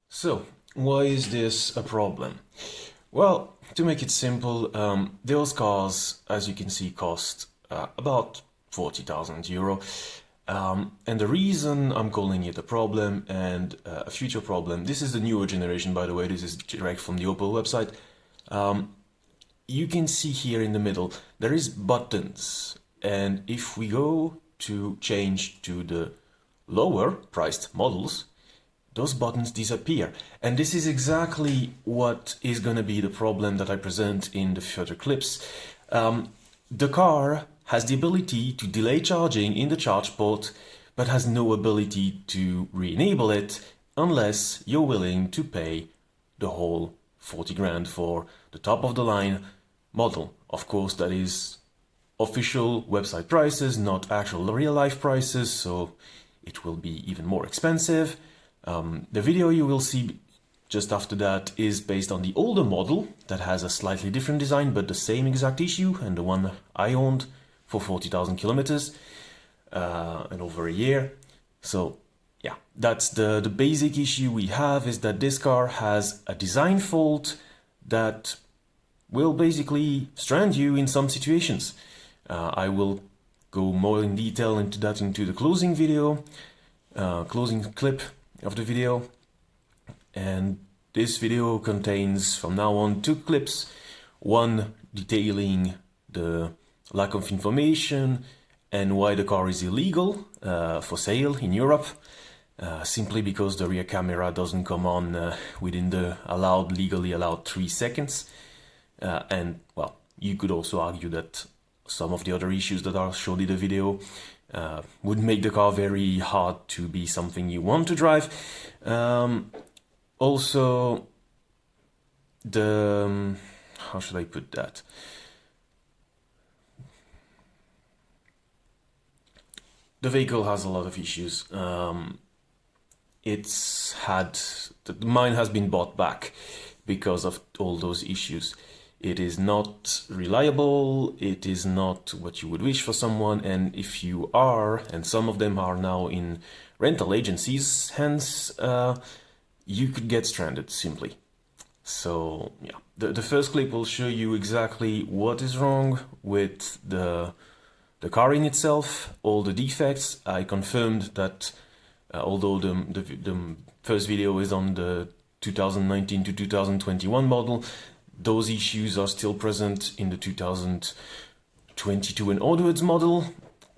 So, why is this a problem? Well, to make it simple, those cars, as you can see, cost about 40,000 euro. And the reason I'm calling it a problem and a future problem, this is the newer generation, by the way, this is direct from the Opel website. You can see here in the middle, there is buttons. And if we go to change to the lower priced models, those buttons disappear. And this is exactly what is going to be the problem that I present in the further clips. The car has the ability to delay charging in the charge port, but has no ability to re-enable it unless you're willing to pay the whole 40 grand for the top of the line model. Of course, that is official website prices, not actual real life prices, so it will be even more expensive. The video you will see just after that is based on the older model that has a slightly different design but the same exact issue, and the one I owned for 40,000 kilometers and over a year. So yeah, that's the basic issue we have, is that this car has a design fault that will basically strand you in some situations. I will go more in detail into that into the closing video, closing clip of the video. And this video contains from now on 2 clips, one detailing the lack of information and why the car is illegal for sale in Europe, simply because the rear camera doesn't come on within the legally allowed 3 seconds. And well, you could also argue that some of the other issues that are shown in the video would make the car very hard to be something you want to drive. Also, how should I put that? The vehicle has a lot of issues. Mine has been bought back because of all those issues. It is not reliable, it is not what you would wish for someone, and if you are, and some of them are now in rental agencies' hands, you could get stranded simply. So yeah, the first clip will show you exactly what is wrong with the car in itself, all the defects. I confirmed that although the first video is on the 2019 to 2021 model, those issues are still present in the 2022 and onwards model.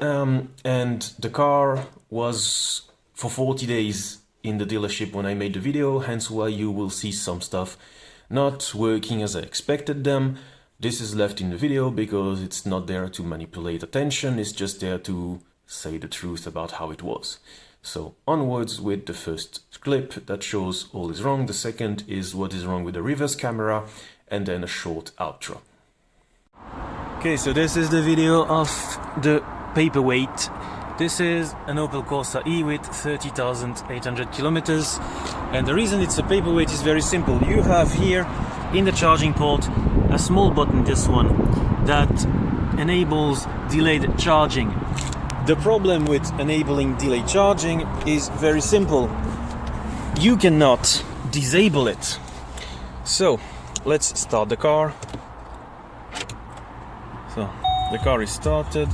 And the car was for 40 days in the dealership when I made the video, hence why you will see some stuff not working as I expected them. This is left in the video because it's not there to manipulate attention, it's just there to say the truth about how it was. So onwards with the first clip that shows all is wrong. The second is what is wrong with the reverse camera, and then a short outro. Okay, so this is the video of the paperweight. This is an Opel Corsa E with 30,800 kilometers, and the reason it's a paperweight is very simple. You have here in the charging port a small button, this one, that enables delayed charging. The problem with enabling delayed charging is very simple. You cannot disable it. So let's start the car. So the car is started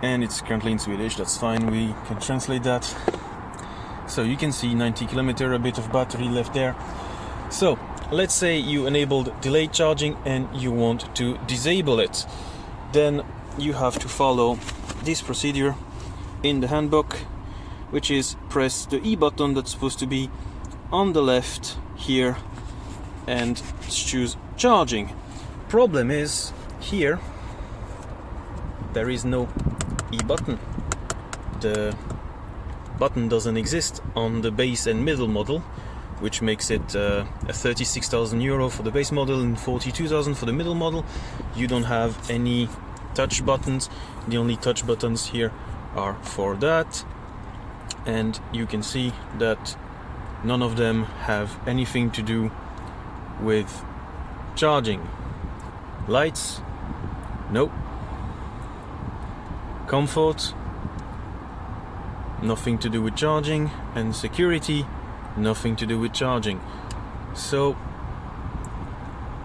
and it's currently in Swedish, that's fine, we can translate that. So you can see 90 kilometer, a bit of battery left there. So let's say you enabled delayed charging and you want to disable it. Then you have to follow this procedure in the handbook, which is press the E button that's supposed to be on the left here and choose charging. Problem is, here there is no E button. The button doesn't exist on the base and middle model, which makes it a 36,000 euro for the base model and 42,000 for the middle model. You don't have any touch buttons. The only touch buttons here are for that, and you can see that none of them have anything to do with charging. Lights, nope. Comfort, nothing to do with charging, and security, nothing to do with charging. So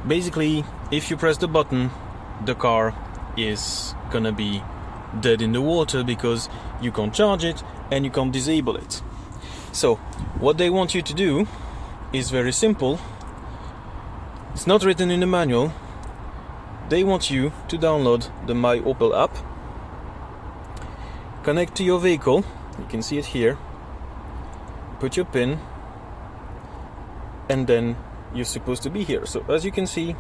basically, if you press the button, the car is gonna be dead in the water because you can't charge it and you can't disable it. So what they want you to do is very simple. It's not written in the manual. They want you to download the My Opel app, connect to your vehicle, you can see it here, put your PIN, and then you're supposed to be here. So as you can see,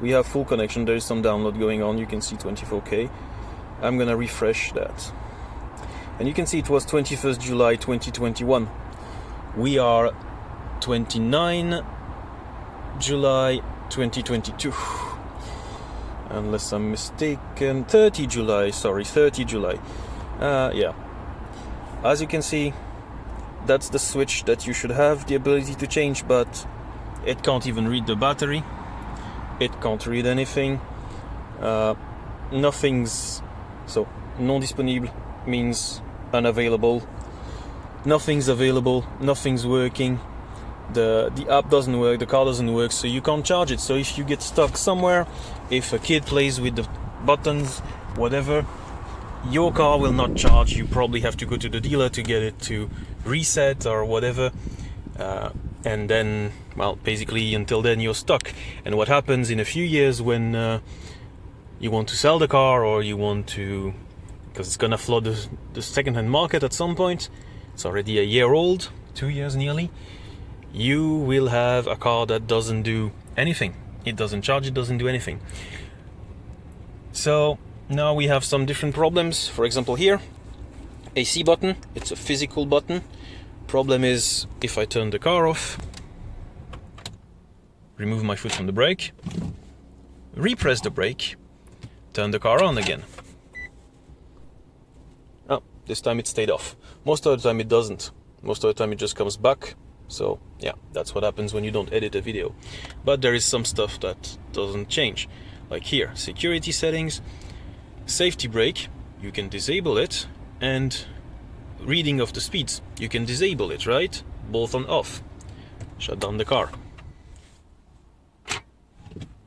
we have full connection. There is some download going on. You can see 24K. I'm gonna refresh that, and you can see it was 21st July 2021. We are 29 July 2022, unless I'm mistaken. 30 July, sorry, 30 July. Yeah, as you can see, that's the switch that you should have the ability to change, but it can't even read the battery. It can't read anything. Nothing's, so non disponible means unavailable. Nothing's available, nothing's working. The app doesn't work, the car doesn't work, so you can't charge it. So if you get stuck somewhere, if a kid plays with the buttons, whatever, your car will not charge. You probably have to go to the dealer to get it to reset or whatever, and then, well, basically until then you're stuck. And what happens in a few years when you want to sell the car, or you want to, because it's gonna flood the second-hand market at some point, it's already a year old, 2 years nearly, you will have a car that doesn't do anything. It doesn't charge, it doesn't do anything. So now we have some different problems. For example, here, AC button, it's a physical button. Problem is, if I turn the car off, remove my foot from the brake, repress the brake, turn the car on again. Oh, this time it stayed off. Most of the time it doesn't. Most of the time it just comes back. So yeah, that's what happens when you don't edit a video. But there is some stuff that doesn't change. Like here, security settings, safety brake, you can disable it, and reading of the speeds, you can disable it, right? Both on off. Shut down the car.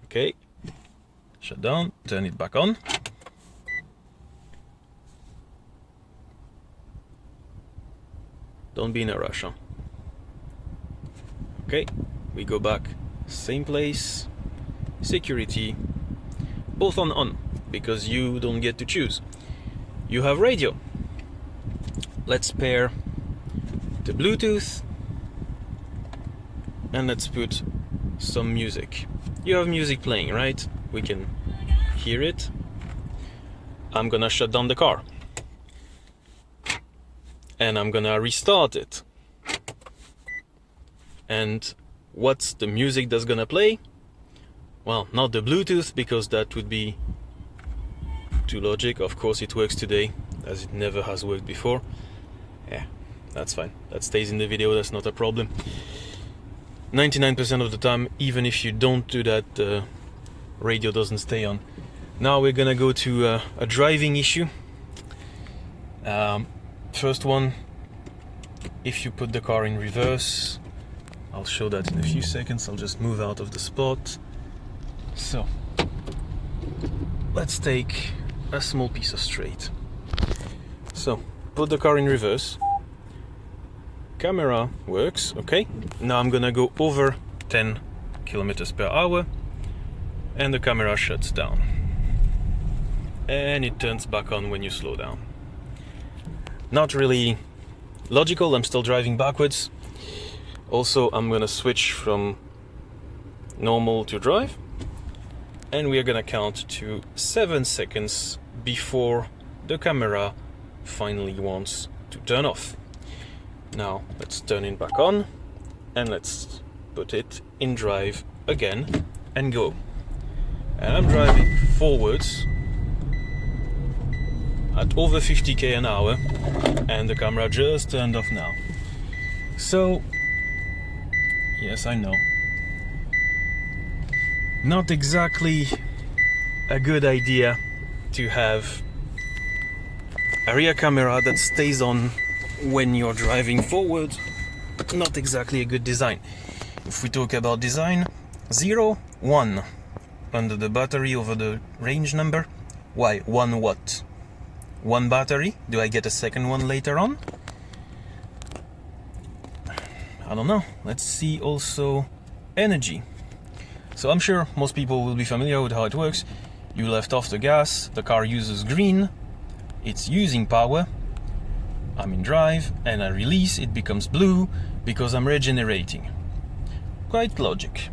Okay, shut down, turn it back on. Don't be in a rush, huh? Okay, we go back, same place, security, both on, because you don't get to choose. You have radio. Let's pair the Bluetooth, and let's put some music. You have music playing, right? We can hear it. I'm gonna shut down the car, and I'm gonna restart it. And what's the music that's gonna play? Well, not the Bluetooth, because that would be too logic. Of course it works today, as it never has worked before. Yeah, that's fine. That stays in the video, that's not a problem. 99% of the time, even if you don't do that, the radio doesn't stay on. Now we're gonna go to a driving issue. First one, if you put the car in reverse, I'll show that in a few seconds. I'll just move out of the spot. So, let's take a small piece of straight. So, put the car in reverse. Camera works, okay. Now I'm gonna go over 10 kilometers per hour, and the camera shuts down. And it turns back on when you slow down. Not really logical, I'm still driving backwards. Also, I'm gonna switch from normal to drive, and we are gonna count to 7 seconds before the camera finally wants to turn off. Now let's turn it back on, and let's put it in drive again and go. And I'm driving forwards at over 50k an hour, and the camera just turned off now. So yes, I know, not exactly a good idea to have a rear camera that stays on when you're driving forward, not exactly a good design. If we talk about design, 0, 1 under the battery over the range number. Why 1 what? 1 battery? Do I get a second one later on? I don't know. Let's see also energy. So I'm sure most people will be familiar with how it works. You left off the gas, the car uses green, it's using power, I'm in drive, and I release, it becomes blue because I'm regenerating. Quite logic.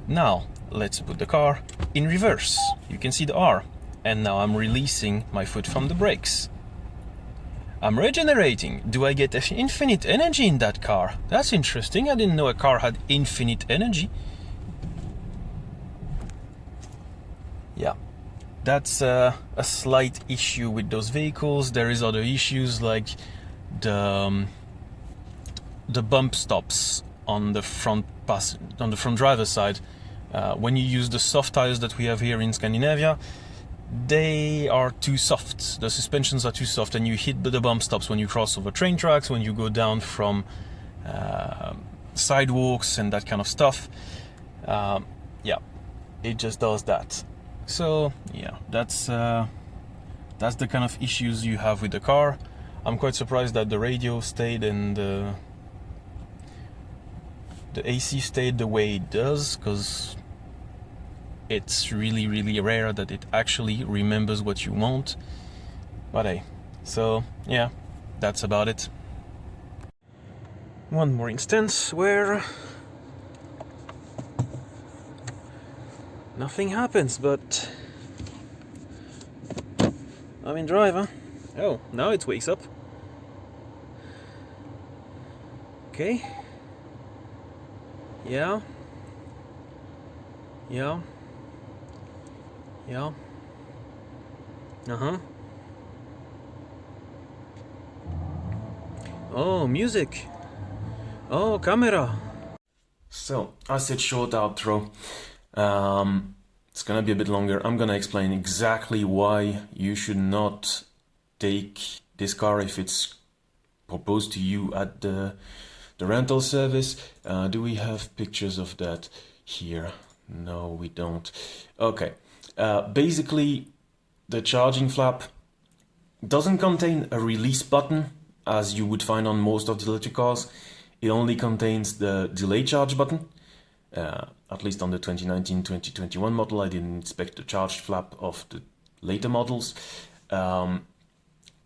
Now, let's put the car in reverse. You can see the R, and now I'm releasing my foot from the brakes. I'm regenerating. Do I get infinite energy in that car? That's interesting. I didn't know a car had infinite energy. Yeah, that's a slight issue with those vehicles. There is other issues like the bump stops on the front driver's side. When you use the soft tires that we have here in Scandinavia, they are too soft. The suspensions are too soft, and you hit the bump stops when you cross over train tracks, when you go down from sidewalks and that kind of stuff. Yeah, it just does that. So yeah, that's the kind of issues you have with the car. I'm quite surprised that the radio stayed and the AC stayed the way it does, because it's really rare that it actually remembers what you want. But hey, so yeah, that's about it. One more instance where nothing happens, but I'm in drive, huh? Oh, now it wakes up. Okay. Yeah. Oh, music. Oh, camera. So, I said short outro. It's gonna be a bit longer. I'm gonna explain exactly why you should not take this car if it's proposed to you at the rental service. Do we have pictures of that here? No, we don't. Okay. Basically, the charging flap doesn't contain a release button as you would find on most of the electric cars. It only contains the delay charge button. At least on the 2019-2021 model. I didn't inspect the charge flap of the later models.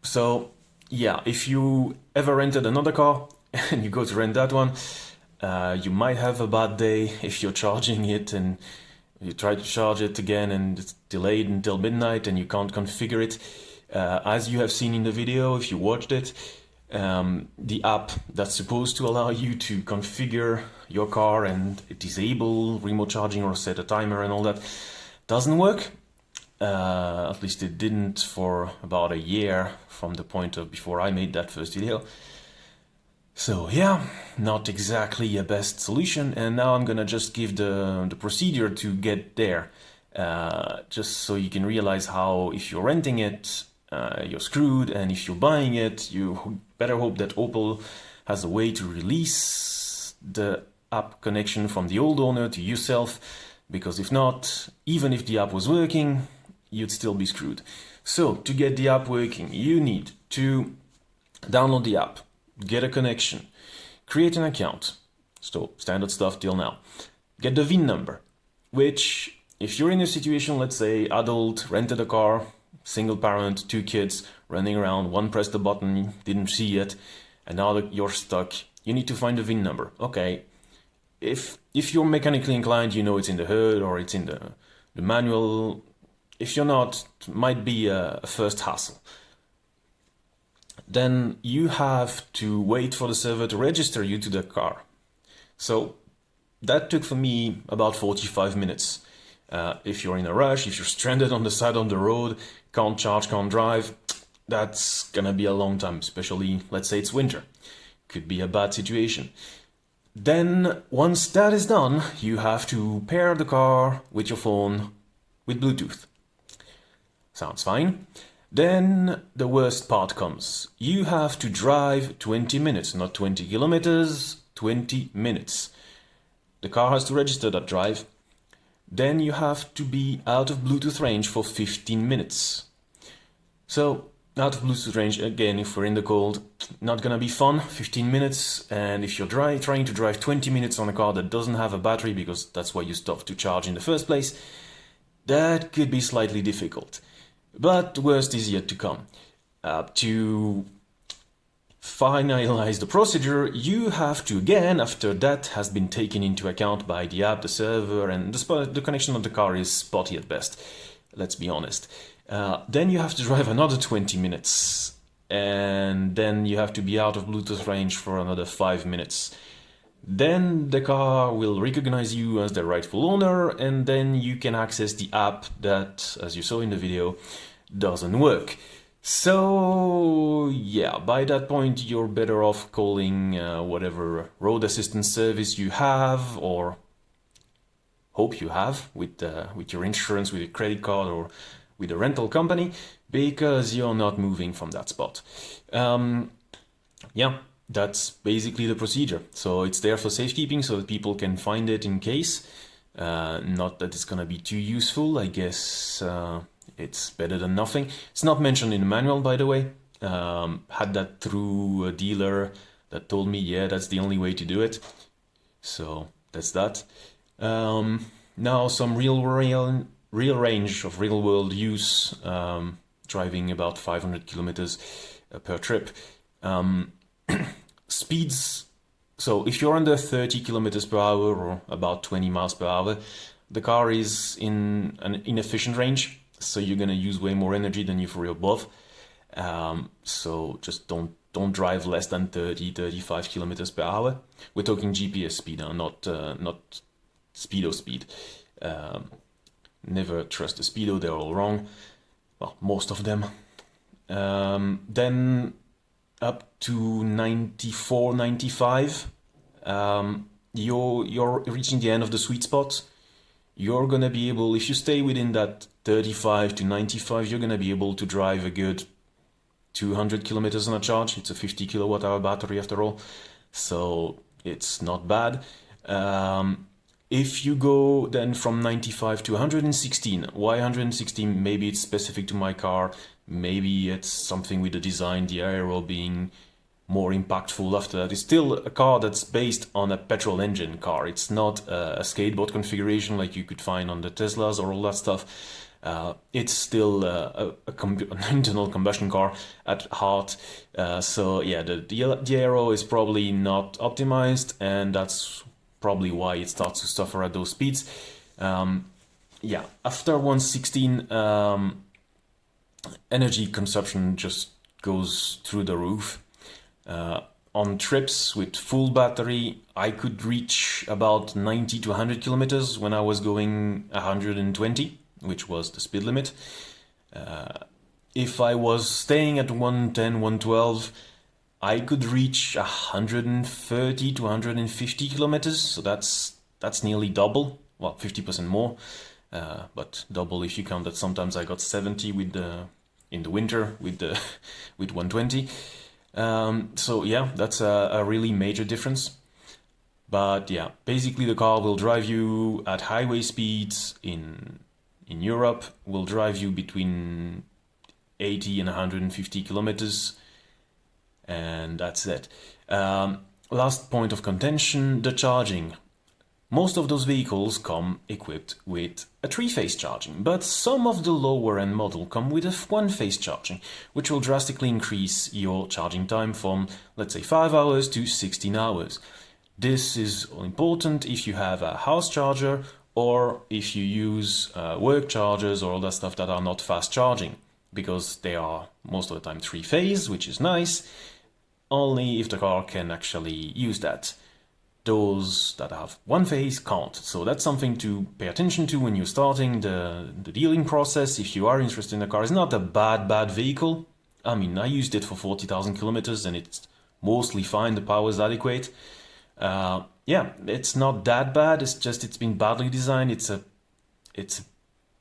So yeah, if you ever rented another car and you go to rent that one, you might have a bad day if you're charging it and you try to charge it again and it's delayed until midnight and you can't configure it. As you have seen in the video, if you watched it, the app that's supposed to allow you to configure your car and disable remote charging or set a timer and all that doesn't work. At least it didn't for about a year from the point of before I made that first video. So yeah, not exactly a best solution, and now I'm gonna just give the procedure to get there, just so you can realize how if you're renting it, you're screwed, and if you're buying it, you better hope that Opel has a way to release the app connection from the old owner to yourself, because if not, even if the app was working, you'd still be screwed. So to get the app working, you need to download the app, get a connection, create an account, so standard stuff till now, get the VIN number, which if you're in a situation, let's say adult, rented a car, single parent, 2 kids, running around, one pressed the button, didn't see it, and now that you're stuck, you need to find the VIN number. Okay, if you're mechanically inclined, you know it's in the hood or it's in the manual. If you're not, it might be a first hassle. Then you have to wait for the server to register you to the car. So that took for me about 45 minutes. If you're in a rush, if you're stranded on the side of the road, can't charge, can't drive, that's gonna be a long time, especially let's say it's winter. Could be a bad situation. Then once that is done, you have to pair the car with your phone with Bluetooth. Sounds fine. Then the worst part comes. You have to drive 20 minutes, not 20 kilometers, 20 minutes. The car has to register that drive. Then you have to be out of Bluetooth range for 15 minutes. So, out of Bluetooth range, again, if we're in the cold, not gonna be fun, 15 minutes. And if you're trying to drive 20 minutes on a car that doesn't have a battery, because that's why you stopped to charge in the first place, that could be slightly difficult. But the worst is yet to come. To finalize the procedure, you have to, again, after that has been taken into account by the app, the server, and the connection of the car is spotty at best, let's be honest. Then you have to drive another 20 minutes, and then you have to be out of Bluetooth range for another 5 minutes. Then the car will recognize you as the rightful owner, and then you can access the app that, as you saw in the video, doesn't work. So yeah, by that point you're better off calling whatever road assistance service you have, or hope you have, with your insurance, with your credit card, or with a rental company, because you're not moving from that spot. Yeah, that's basically the procedure. So it's there for safekeeping, so that people can find it in case. Not that it's gonna be too useful, I guess. It's better than nothing. It's not mentioned in the manual, by the way. Had that through a dealer that told me, yeah, that's the only way to do it. So that's that. Now some real range of real world use, driving about 500 kilometers per trip. Speeds, so if you're under 30 kilometers per hour or about 20 miles per hour, the car is in an inefficient range, so you're gonna use way more energy than if you're above. So just don't drive less than 30-35 kilometers per hour. We're talking GPS speed, not speedo speed. Never trust the speedo, they're all wrong. Well, most of them. Then up to 94, 95, you're reaching the end of the sweet spot. You're gonna be able, if you stay within that 35 to 95, you're gonna be able to drive a good 200 kilometers on a charge. It's a 50 kilowatt hour battery after all, so it's not bad. If you go then from 95 to 116, why 116? Maybe it's specific to my car, maybe it's something with the design, the aero being more impactful after that. It's still a car that's based on a petrol engine car. It's not a skateboard configuration like you could find on the Teslas or all that stuff. It's still an internal combustion car at heart. So yeah, the aero is probably not optimized, and that's probably why it starts to suffer at those speeds. Yeah, after 116, energy consumption just goes through the roof. On trips with full battery, I could reach about 90 to 100 kilometers when I was going 120, which was the speed limit. If I was staying at 110, 112, I could reach 130 to 150 kilometers, so that's nearly double, well, 50% more, but double if you count that sometimes I got 70 in the winter with 120. So yeah, that's a really major difference. But yeah, basically the car will drive you at highway speeds in Europe, will drive you between 80 and 150 kilometers, and that's it. Last point of contention, the charging. Most of those vehicles come equipped with a 3-phase charging, but some of the lower end model come with a 1-phase charging, which will drastically increase your charging time from, let's say, 5 hours to 16 hours. This is important if you have a house charger or if you use work chargers or all that stuff that are not fast charging, because they are most of the time 3-phase, which is nice, only if the car can actually use that. Those that have 1-phase can't. So that's something to pay attention to when you're starting the dealing process. If you are interested in the car, it's not a bad vehicle. I mean, I used it for 40,000 kilometers and it's mostly fine. The power is adequate. Yeah, it's not that bad. It's just it's been badly designed. It's an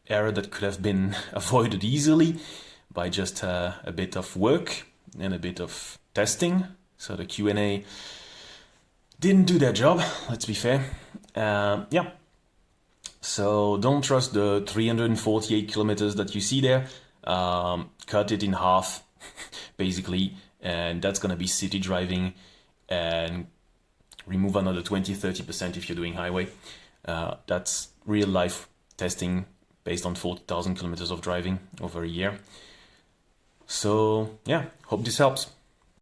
error that could have been avoided easily. by just a bit of work and a bit of testing. So the Q&A didn't do their job, let's be fair. Yeah. So don't trust the 348 kilometers that you see there. Cut it in half, basically, and that's gonna be city driving, and remove another 20-30% if you're doing highway. That's real life testing based on 40,000 kilometers of driving over a year. So yeah, hope this helps.